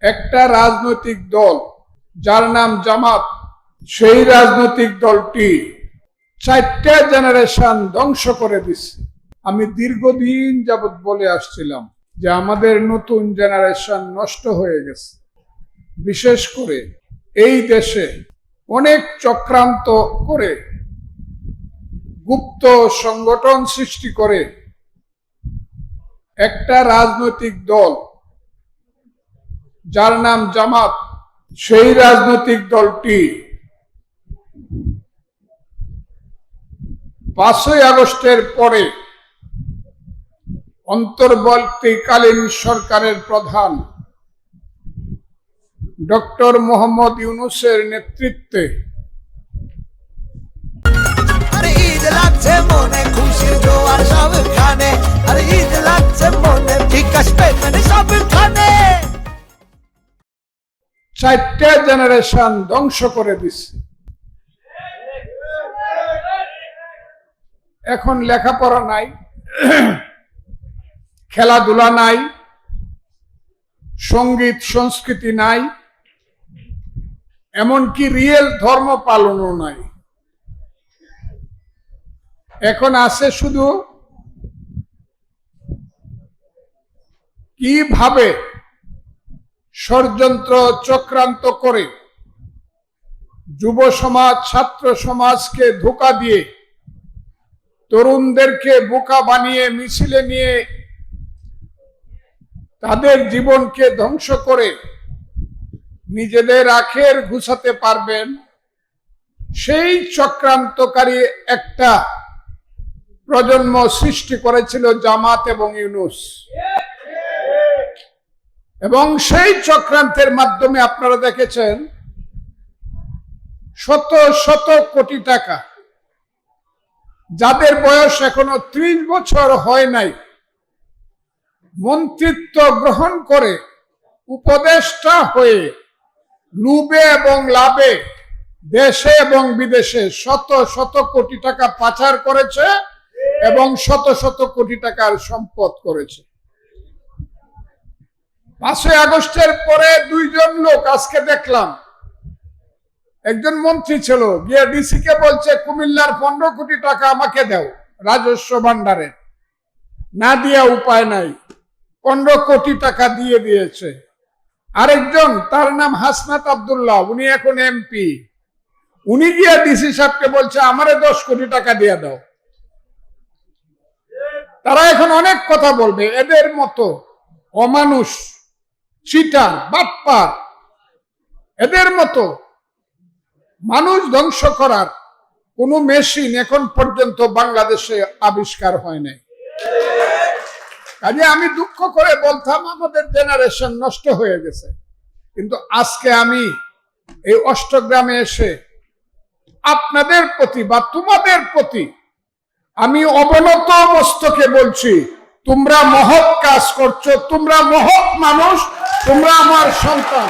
একটা রাজনৈতিক দল যার নাম জামাত, সেই রাজনৈতিক দলটি 4টা জেনারেশন ধ্বংস করে দিচ্ছে। আমি দীর্ঘদিন যাবৎ বলে আসছিলাম যে আমাদের নতুন জেনারেশন নষ্ট হয়ে গেছে। বিশেষ করে এই দেশে অনেক চক্রান্ত করে, গুপ্ত সংগঠন সৃষ্টি করে একটা রাজনৈতিক দল যার নাম জামাত, সেই রাজনৈতিক দলটি 5ই আগস্টের পরে অন্তর্বর্তীকালীন সরকারের প্রধান ডক্টর মোহাম্মদ ইউনূসের নেতৃত্বে চারটা জেনারেশন ধ্বংস করে দিচ্ছে। এখন লেখাপড়া নাই, খেলাধুলা নাই, সঙ্গীত সংস্কৃতি নাই, এমনকি রিয়েল ধর্ম পালনও নাই। এখন আছে শুধু কিভাবে ষড়যন্ত্র চক্রান্ত করে যুব সমাজ, ছাত্র সমাজকে ধোঁকা দিয়ে, তরুণদেরকে বোকা বানিয়ে মিছিলে নিয়ে তাদের জীবনকে ধ্বংস করে নিজেদের আখের গুছাতে পারবেন, সেই চক্রান্তকারী একটা প্রজন্ম সৃষ্টি করেছিল জামাত এবং ইউনূস। এবং সেই চক্রান্তের মাধ্যমে আপনারা দেখেছেন শত শত কোটি টাকা, যাদের বয়স এখনো 30 বছর হয় নাই, মন্ত্রিত্ব গ্রহণ করে উপদেষ্টা হয়ে লুবে এবং লাভে দেশে এবং বিদেশে শত শত কোটি টাকা পাচার করেছে এবং শত শত কোটি টাকার সম্পদ করেছে। 5ই আগস্টের পরে 2 জন লোক আজকে দেখলাম, একজন মন্ত্রী ছিল, গিয়ে ডিসি কে বলছে কুমিল্লার 15 কোটি টাকা আমাকে দাও রাজস্ব ভান্ডারে, না দিয়া উপায় নাই, 15 কোটি টাকা দিয়ে দিয়েছে। আরেকজন, তার নাম হাসনাত আব্দুল্লাহ, উনি এখন এমপি, উনি গিয়ে ডিসি সাহেবকে বলছে আমারে 10 কোটি টাকা দিয়ে দাও। তারা এখন অনেক কথা বলবে। এদের মতো অমানুষ, চিটার, বাটপার, এদের মতো মানুষ ধ্বংস করার কোন মেশিন এখন পর্যন্ত বাংলাদেশে আবিষ্কার হয় নাই। কাজে আমি দুঃখ করে বলতাম আমাদের জেনারেশন নষ্ট হয়ে গেছে, কিন্তু আজকে আমি এই অষ্টগ্রামে এসে আপনাদের প্রতি বা তোমাদের প্রতি আমি অবনত মস্তকে বলছি, তোমরা মহৎ কাজ করছো, তোমরা মহৎ মানুষ, তোমরা আমার সন্তান।